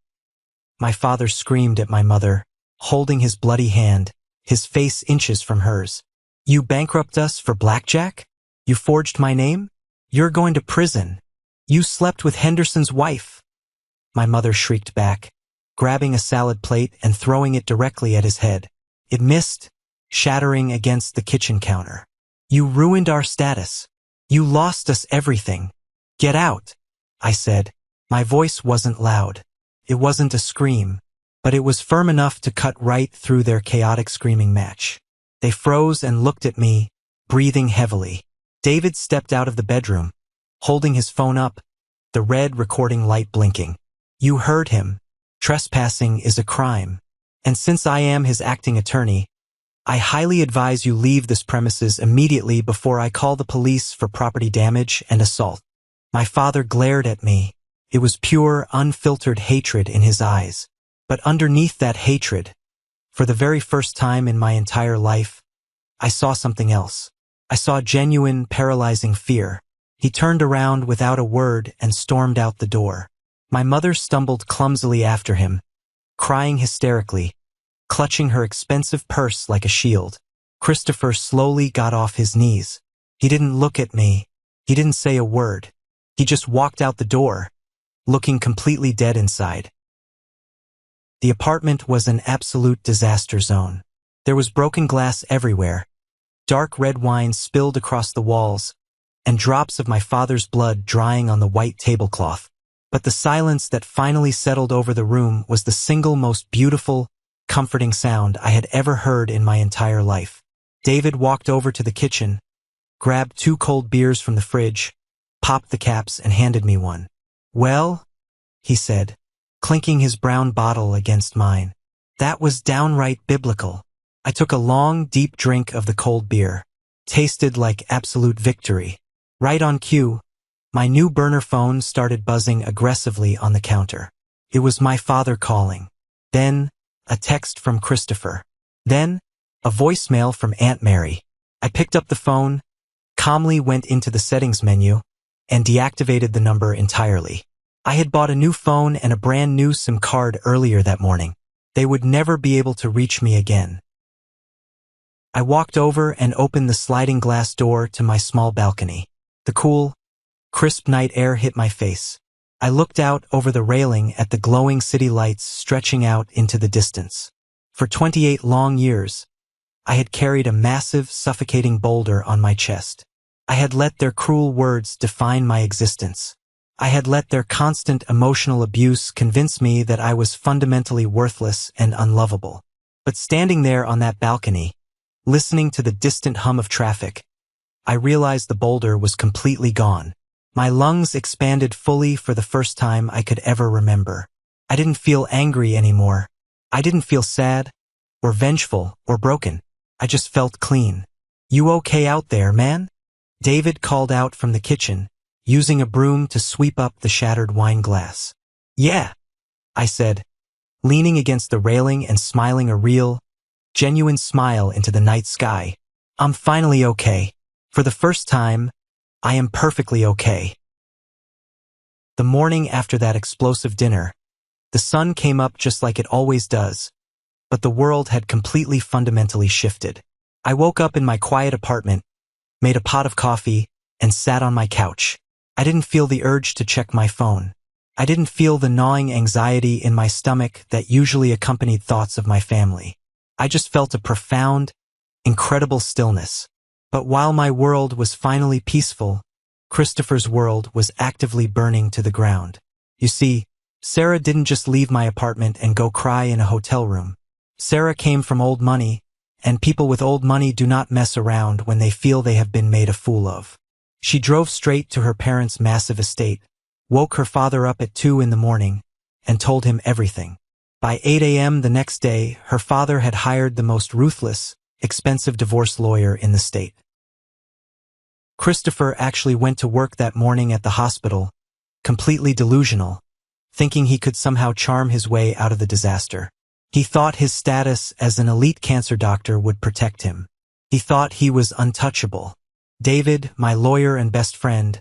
My father screamed at my mother, holding his bloody hand, his face inches from hers. "You bankrupt us for blackjack? You forged my name? You're going to prison. You slept with Henderson's wife." My mother shrieked back, grabbing a salad plate and throwing it directly at his head. It missed, shattering against the kitchen counter. "You ruined our status. You lost us everything. Get out," I said. My voice wasn't loud. It wasn't a scream, but it was firm enough to cut right through their chaotic screaming match. They froze and looked at me, breathing heavily. David stepped out of the bedroom, holding his phone up, the red recording light blinking. "You heard him. Trespassing is a crime. And since I am his acting attorney, I highly advise you leave this premises immediately before I call the police for property damage and assault." My father glared at me. It was pure, unfiltered hatred in his eyes. But underneath that hatred, for the very first time in my entire life, I saw something else. I saw genuine, paralyzing fear. He turned around without a word and stormed out the door. My mother stumbled clumsily after him, crying hysterically, clutching her expensive purse like a shield. Christopher slowly got off his knees. He didn't look at me. He didn't say a word. He just walked out the door, looking completely dead inside. The apartment was an absolute disaster zone. There was broken glass everywhere, dark red wine spilled across the walls, and drops of my father's blood drying on the white tablecloth. But the silence that finally settled over the room was the single most beautiful, comforting sound I had ever heard in my entire life. David walked over to the kitchen, grabbed 2 cold beers from the fridge, popped the caps and handed me one. "Well," he said, clinking his brown bottle against mine. "That was downright biblical." I took a long, deep drink of the cold beer. Tasted like absolute victory. Right on cue, my new burner phone started buzzing aggressively on the counter. It was my father calling. Then, a text from Christopher. Then, a voicemail from Aunt Mary. I picked up the phone, calmly went into the settings menu, and deactivated the number entirely. I had bought a new phone and a brand new SIM card earlier that morning. They would never be able to reach me again. I walked over and opened the sliding glass door to my small balcony. The cool, crisp night air hit my face. I looked out over the railing at the glowing city lights stretching out into the distance. For 28 long years, I had carried a massive, suffocating boulder on my chest. I had let their cruel words define my existence. I had let their constant emotional abuse convince me that I was fundamentally worthless and unlovable. But standing there on that balcony, listening to the distant hum of traffic, I realized the boulder was completely gone. My lungs expanded fully for the first time I could ever remember. I didn't feel angry anymore. I didn't feel sad, or vengeful, or broken. I just felt clean. "You okay out there, man?" David called out from the kitchen, using a broom to sweep up the shattered wine glass. "Yeah," I said, leaning against the railing and smiling a real, genuine smile into the night sky. "I'm finally okay. For the first time, I am perfectly okay." The morning after that explosive dinner, the sun came up just like it always does, but the world had completely fundamentally shifted. I woke up in my quiet apartment, made a pot of coffee, and sat on my couch. I didn't feel the urge to check my phone. I didn't feel the gnawing anxiety in my stomach that usually accompanied thoughts of my family. I just felt a profound, incredible stillness. But while my world was finally peaceful, Christopher's world was actively burning to the ground. You see, Sarah didn't just leave my apartment and go cry in a hotel room. Sarah came from old money, and people with old money do not mess around when they feel they have been made a fool of. She drove straight to her parents' massive estate, woke her father up at 2 in the morning, and told him everything. By 8 a.m. the next day, her father had hired the most ruthless, expensive divorce lawyer in the state. Christopher actually went to work that morning at the hospital, completely delusional, thinking he could somehow charm his way out of the disaster. He thought his status as an elite cancer doctor would protect him. He thought he was untouchable. David, my lawyer and best friend,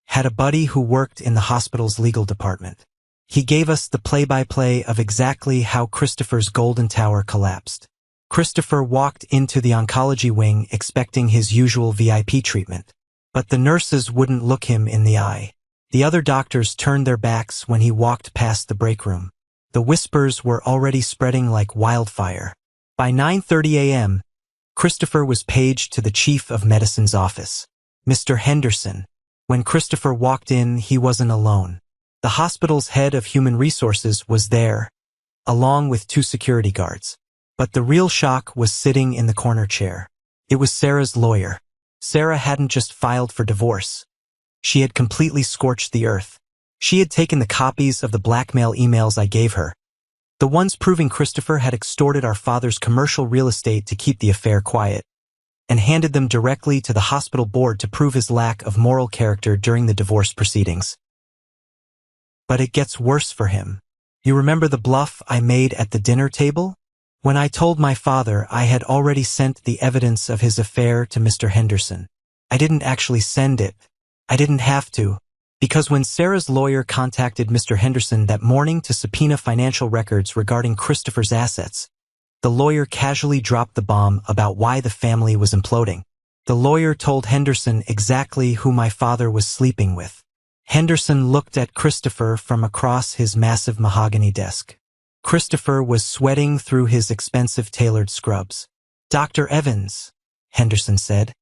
had a buddy who worked in the hospital's legal department. He gave us the play-by-play of exactly how Christopher's golden tower collapsed. Christopher walked into the oncology wing expecting his usual VIP treatment. But the nurses wouldn't look him in the eye. The other doctors turned their backs when he walked past the break room. The whispers were already spreading like wildfire. By 9:30 a.m., Christopher was paged to the chief of medicine's office, Mr. Henderson. When Christopher walked in, he wasn't alone. The hospital's head of human resources was there, along with 2 security guards. But the real shock was sitting in the corner chair. It was Sarah's lawyer. Sarah hadn't just filed for divorce. She had completely scorched the earth. She had taken the copies of the blackmail emails I gave her, the ones proving Christopher had extorted our father's commercial real estate to keep the affair quiet, and handed them directly to the hospital board to prove his lack of moral character during the divorce proceedings. But it gets worse for him. You remember the bluff I made at the dinner table? When I told my father I had already sent the evidence of his affair to Mr. Henderson. I didn't actually send it. I didn't have to, because when Sarah's lawyer contacted Mr. Henderson that morning to subpoena financial records regarding Christopher's assets, the lawyer casually dropped the bomb about why the family was imploding. The lawyer told Henderson exactly who my father was sleeping with. Henderson looked at Christopher from across his massive mahogany desk. Christopher was sweating through his expensive tailored scrubs. "Dr. Evans," Henderson said,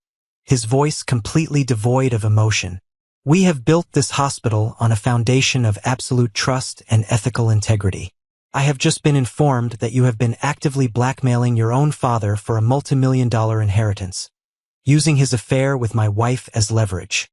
his voice completely devoid of emotion. "We have built this hospital on a foundation of absolute trust and ethical integrity. I have just been informed that you have been actively blackmailing your own father for a multi-million-dollar inheritance, using his affair with my wife as leverage."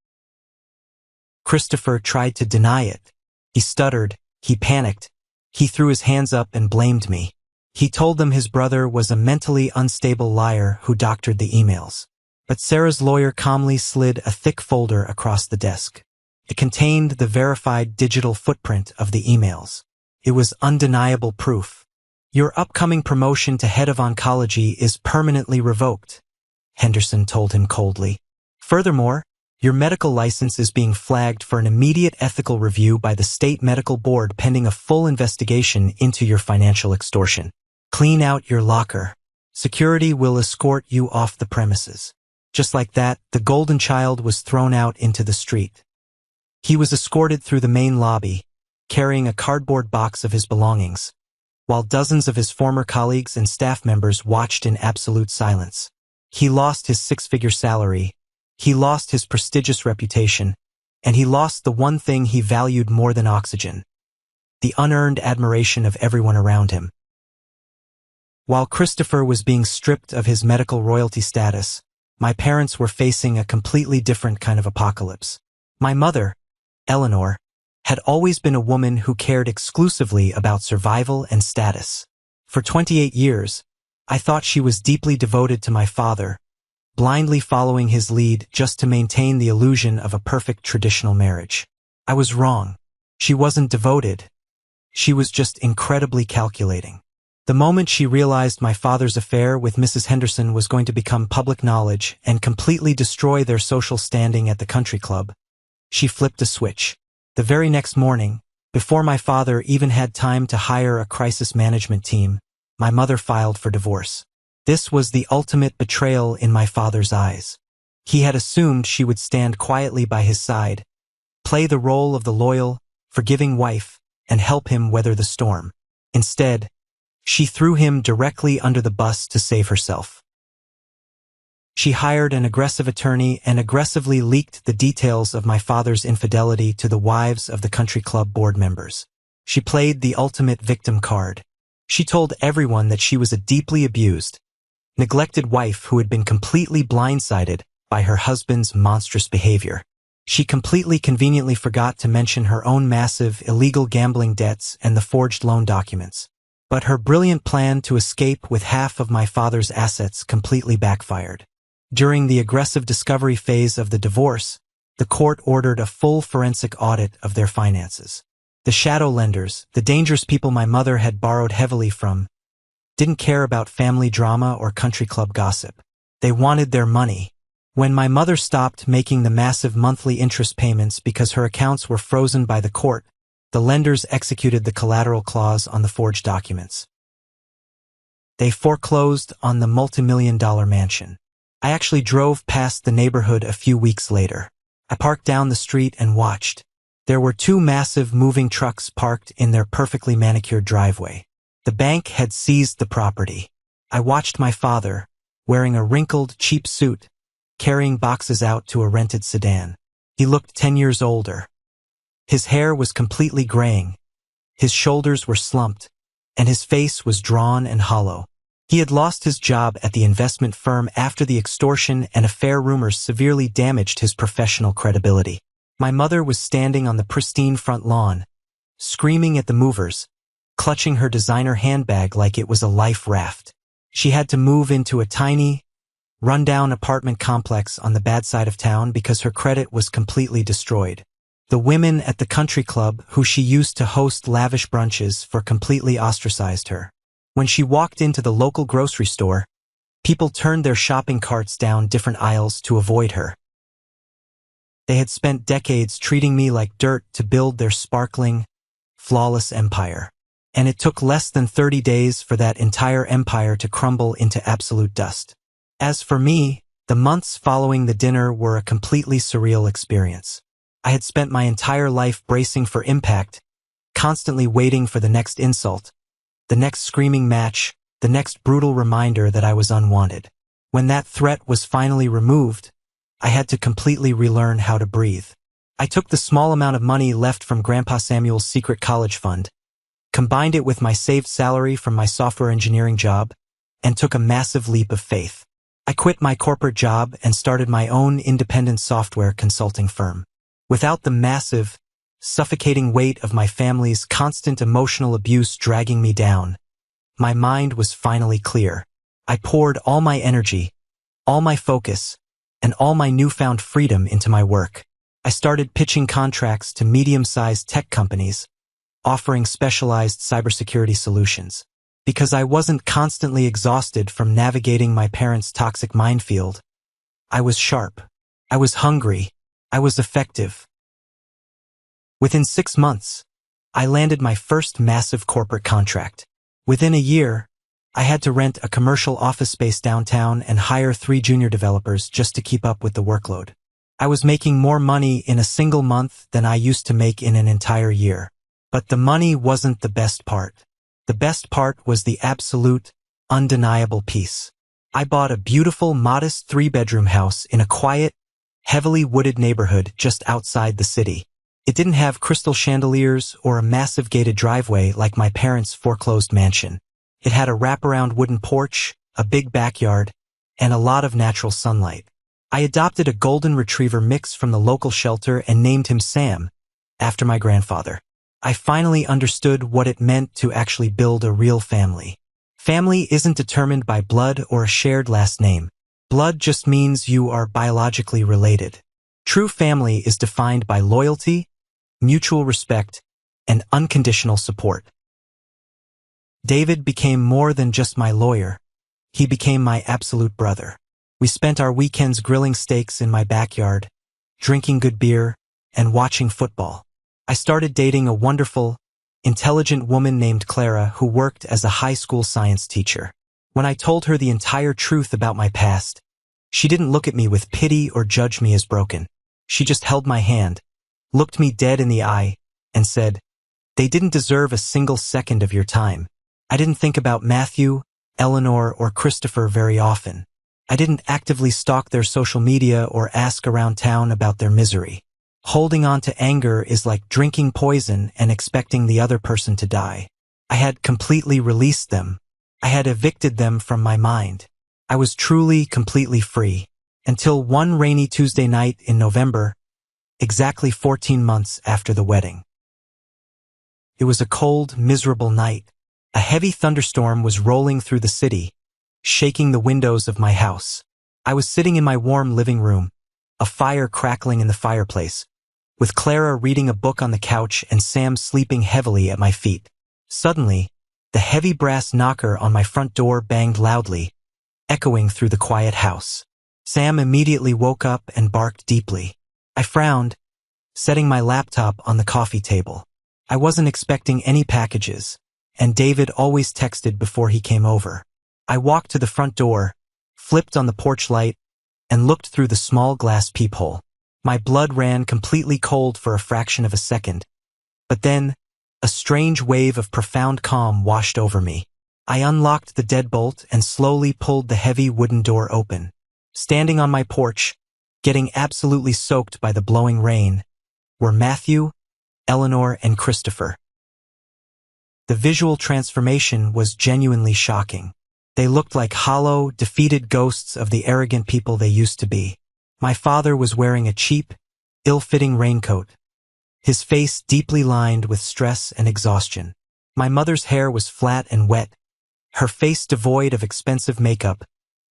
Christopher tried to deny it. He stuttered, he panicked. He threw his hands up and blamed me. He told them his brother was a mentally unstable liar who doctored the emails. But Sarah's lawyer calmly slid a thick folder across the desk. It contained the verified digital footprint of the emails. It was undeniable proof. "Your upcoming promotion to head of oncology is permanently revoked," Henderson told him coldly. "Furthermore, your medical license is being flagged for an immediate ethical review by the state medical board pending a full investigation into your financial extortion. Clean out your locker. Security will escort you off the premises." Just like that, the golden child was thrown out into the street. He was escorted through the main lobby, carrying a cardboard box of his belongings, while dozens of his former colleagues and staff members watched in absolute silence. He lost his 6-figure salary. He lost his prestigious reputation, and he lost the one thing he valued more than oxygen: the unearned admiration of everyone around him. While Christopher was being stripped of his medical royalty status, my parents were facing a completely different kind of apocalypse. My mother, Eleanor, had always been a woman who cared exclusively about survival and status. For 28 years, I thought she was deeply devoted to my father, blindly following his lead just to maintain the illusion of a perfect traditional marriage. I was wrong. She wasn't devoted. She was just incredibly calculating. The moment she realized my father's affair with Mrs. Henderson was going to become public knowledge and completely destroy their social standing at the country club, she flipped a switch. The very next morning, before my father even had time to hire a crisis management team, my mother filed for divorce. This was the ultimate betrayal in my father's eyes. He had assumed she would stand quietly by his side, play the role of the loyal, forgiving wife, and help him weather the storm. Instead, she threw him directly under the bus to save herself. She hired an aggressive attorney and aggressively leaked the details of my father's infidelity to the wives of the country club board members. She played the ultimate victim card. She told everyone that she was a deeply abused, neglected wife who had been completely blindsided by her husband's monstrous behavior. She completely conveniently forgot to mention her own massive, illegal gambling debts and the forged loan documents. But her brilliant plan to escape with half of my father's assets completely backfired. During the aggressive discovery phase of the divorce, the court ordered a full forensic audit of their finances. The shadow lenders, the dangerous people my mother had borrowed heavily from, didn't care about family drama or country club gossip. They wanted their money. When my mother stopped making the massive monthly interest payments because her accounts were frozen by the court, the lenders executed the collateral clause on the forged documents. They foreclosed on the multi-million-dollar mansion. I actually drove past the neighborhood a few weeks later. I parked down the street and watched. There were two massive moving trucks parked in their perfectly manicured driveway. The bank had seized the property. I watched my father, wearing a wrinkled, cheap suit, carrying boxes out to a rented sedan. He looked 10 years older. His hair was completely graying, his shoulders were slumped, and his face was drawn and hollow. He had lost his job at the investment firm after the extortion and affair rumors severely damaged his professional credibility. My mother was standing on the pristine front lawn, screaming at the movers, clutching her designer handbag like it was a life raft. She had to move into a tiny, run-down apartment complex on the bad side of town because her credit was completely destroyed. The women at the country club who she used to host lavish brunches for completely ostracized her. When she walked into the local grocery store, people turned their shopping carts down different aisles to avoid her. They had spent decades treating me like dirt to build their sparkling, flawless empire. And it took less than 30 days for that entire empire to crumble into absolute dust. As for me, the months following the dinner were a completely surreal experience. I had spent my entire life bracing for impact, constantly waiting for the next insult, the next screaming match, the next brutal reminder that I was unwanted. When that threat was finally removed, I had to completely relearn how to breathe. I took the small amount of money left from Grandpa Samuel's secret college fund, combined it with my saved salary from my software engineering job, and took a massive leap of faith. I quit my corporate job and started my own independent software consulting firm. Without the massive, suffocating weight of my family's constant emotional abuse dragging me down, my mind was finally clear. I poured all my energy, all my focus, and all my newfound freedom into my work. I started pitching contracts to medium-sized tech companies, offering specialized cybersecurity solutions. Because I wasn't constantly exhausted from navigating my parents' toxic minefield, I was sharp, I was hungry, I was effective. Within 6 months, I landed my first massive corporate contract. Within a year, I had to rent a commercial office space downtown and hire 3 junior developers just to keep up with the workload. I was making more money in a single month than I used to make in an entire year. But the money wasn't the best part. The best part was the absolute, undeniable peace. I bought a beautiful, modest 3-bedroom house in a quiet, heavily wooded neighborhood just outside the city. It didn't have crystal chandeliers or a massive gated driveway like my parents' foreclosed mansion. It had a wraparound wooden porch, a big backyard, and a lot of natural sunlight. I adopted a golden retriever mix from the local shelter and named him Sam, after my grandfather. I finally understood what it meant to actually build a real family. Family isn't determined by blood or a shared last name. Blood just means you are biologically related. True family is defined by loyalty, mutual respect, and unconditional support. David became more than just my lawyer. He became my absolute brother. We spent our weekends grilling steaks in my backyard, drinking good beer, and watching football. I started dating a wonderful, intelligent woman named Clara who worked as a high school science teacher. When I told her the entire truth about my past, She didn't look at me with pity or judge me as broken. She just held my hand, looked me dead in the eye, and said, "They didn't deserve a single second of your time." I didn't think about Matthew, Eleanor, or Christopher very often. I didn't actively stalk their social media or ask around town about their misery. Holding on to anger is like drinking poison and expecting the other person to die. I had completely released them. I had evicted them from my mind. I was truly, completely free. Until one rainy Tuesday night in November, exactly 14 months after the wedding. It was a cold, miserable night. A heavy thunderstorm was rolling through the city, shaking the windows of my house. I was sitting in my warm living room, a fire crackling in the fireplace, with Clara reading a book on the couch and Sam sleeping heavily at my feet. Suddenly, the heavy brass knocker on my front door banged loudly, echoing through the quiet house. Sam immediately woke up and barked deeply. I frowned, setting my laptop on the coffee table. I wasn't expecting any packages, and David always texted before he came over. I walked to the front door, flipped on the porch light, and looked through the small glass peephole. My blood ran completely cold for a fraction of a second. But then, a strange wave of profound calm washed over me. I unlocked the deadbolt and slowly pulled the heavy wooden door open. Standing on my porch, getting absolutely soaked by the blowing rain, were Matthew, Eleanor, and Christopher. The visual transformation was genuinely shocking. They looked like hollow, defeated ghosts of the arrogant people they used to be. My father was wearing a cheap, ill-fitting raincoat, his face deeply lined with stress and exhaustion. My mother's hair was flat and wet, her face devoid of expensive makeup,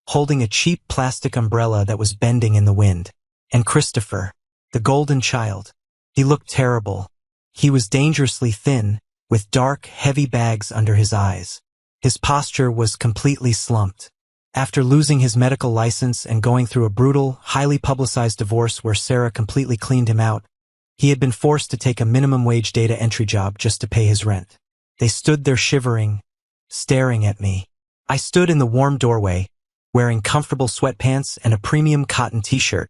holding a cheap plastic umbrella that was bending in the wind. And Christopher, the golden child, he looked terrible. He was dangerously thin, with dark, heavy bags under his eyes. His posture was completely slumped. After losing his medical license and going through a brutal, highly publicized divorce where Sarah completely cleaned him out, he had been forced to take a minimum wage data entry job just to pay his rent. They stood there shivering, staring at me. I stood in the warm doorway, wearing comfortable sweatpants and a premium cotton t-shirt,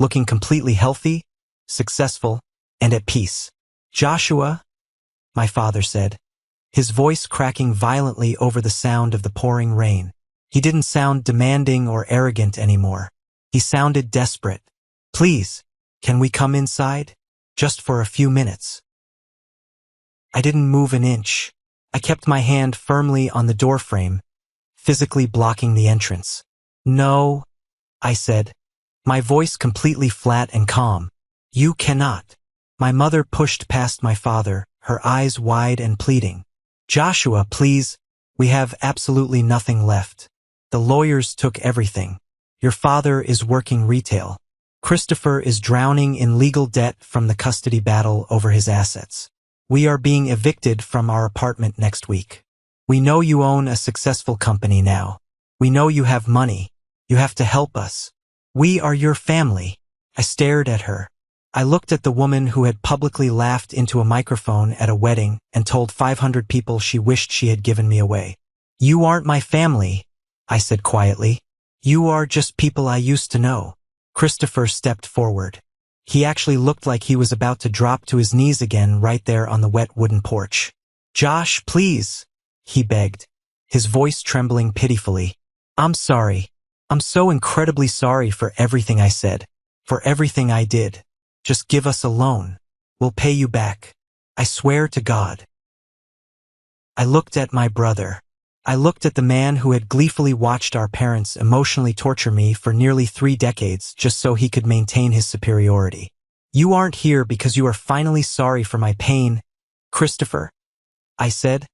looking completely healthy, successful, and at peace. "Joshua," my father said, his voice cracking violently over the sound of the pouring rain. He didn't sound demanding or arrogant anymore. He sounded desperate. "Please, can we come inside? Just for a few minutes." I didn't move an inch. I kept my hand firmly on the doorframe, physically blocking the entrance. "No," I said, my voice completely flat and calm. "You cannot." My mother pushed past my father, her eyes wide and pleading. "Joshua, please, we have absolutely nothing left. The lawyers took everything. Your father is working retail. Christopher is drowning in legal debt from the custody battle over his assets. We are being evicted from our apartment next week. We know you own a successful company now. We know you have money. You have to help us. We are your family." I stared at her. I looked at the woman who had publicly laughed into a microphone at a wedding and told 500 people she wished she had given me away. "You aren't my family," I said quietly. "You are just people I used to know." Christopher stepped forward. He actually looked like he was about to drop to his knees again right there on the wet wooden porch. "Josh, please," he begged, his voice trembling pitifully. "I'm sorry. I'm so incredibly sorry for everything I said, for everything I did. Just give us a loan. We'll pay you back. I swear to God." I looked at my brother. I looked at the man who had gleefully watched our parents emotionally torture me for nearly 3 decades just so he could maintain his superiority. "You aren't here because you are finally sorry for my pain, Christopher," I said,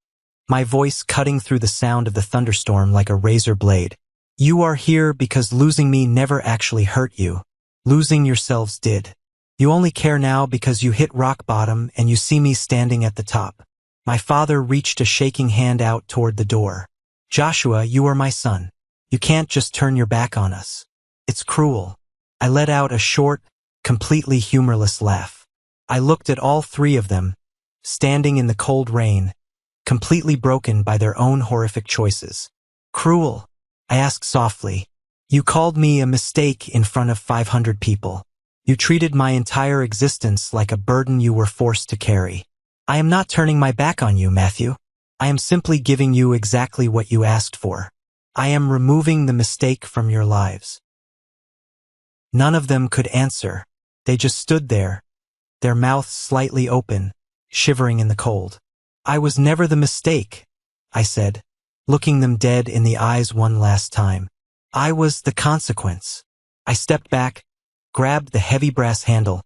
my voice cutting through the sound of the thunderstorm like a razor blade. "You are here because losing me never actually hurt you. Losing yourselves did. You only care now because you hit rock bottom and you see me standing at the top." My father reached a shaking hand out toward the door. "Joshua, you are my son. You can't just turn your back on us. It's cruel." I let out a short, completely humorless laugh. I looked at all 3 of them, standing in the cold rain, completely broken by their own horrific choices. "Cruel?" I asked softly, You called me a mistake in front of 500 people. You treated my entire existence like a burden you were forced to carry. I am not turning my back on you, Matthew. I am simply giving you exactly what you asked for. I am removing the mistake from your lives." None of them could answer. They just stood there, their mouths slightly open, shivering in the cold. "I was never the mistake," I said, looking them dead in the eyes one last time. "I was the consequence." I stepped back, grabbed the heavy brass handle,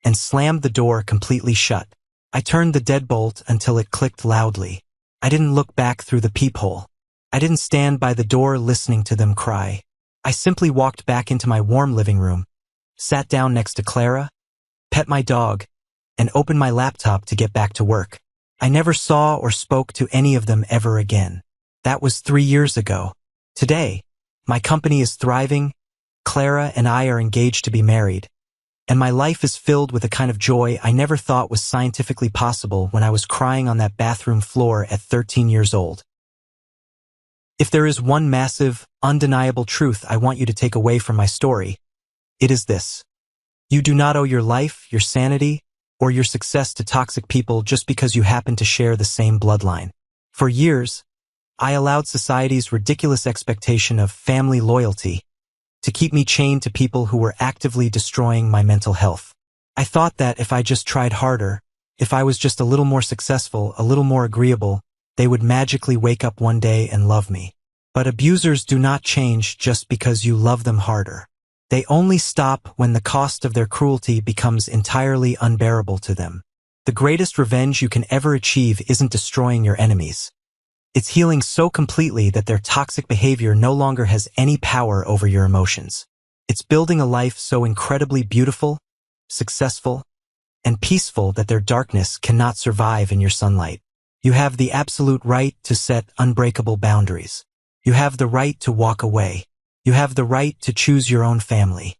and slammed the door completely shut. I turned the deadbolt until it clicked loudly. I didn't look back through the peephole. I didn't stand by the door listening to them cry. I simply walked back into my warm living room, sat down next to Clara, pet my dog, and opened my laptop to get back to work. I never saw or spoke to any of them ever again. That was 3 years ago. Today, my company is thriving, Clara and I are engaged to be married, and my life is filled with a kind of joy I never thought was scientifically possible when I was crying on that bathroom floor at 13 years old. If there is one massive, undeniable truth I want you to take away from my story, it is this. You do not owe your life, your sanity, or your success to toxic people just because you happen to share the same bloodline. For years, I allowed society's ridiculous expectation of family loyalty to keep me chained to people who were actively destroying my mental health. I thought that if I just tried harder, if I was just a little more successful, a little more agreeable, they would magically wake up one day and love me. But abusers do not change just because you love them harder. They only stop when the cost of their cruelty becomes entirely unbearable to them. The greatest revenge you can ever achieve isn't destroying your enemies. It's healing so completely that their toxic behavior no longer has any power over your emotions. It's building a life so incredibly beautiful, successful, and peaceful that their darkness cannot survive in your sunlight. You have the absolute right to set unbreakable boundaries. You have the right to walk away. You have the right to choose your own family.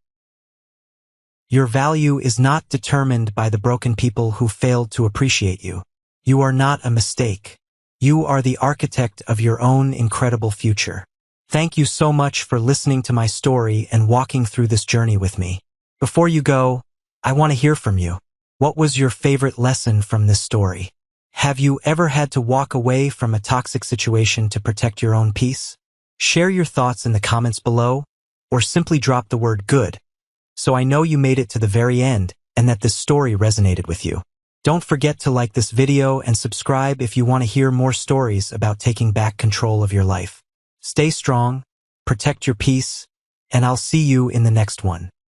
Your value is not determined by the broken people who failed to appreciate you. You are not a mistake. You are the architect of your own incredible future. Thank you so much for listening to my story and walking through this journey with me. Before you go, I want to hear from you. What was your favorite lesson from this story? Have you ever had to walk away from a toxic situation to protect your own peace? Share your thoughts in the comments below, or simply drop the word good, so I know you made it to the very end and that this story resonated with you. Don't forget to like this video and subscribe if you want to hear more stories about taking back control of your life. Stay strong, protect your peace, and I'll see you in the next one.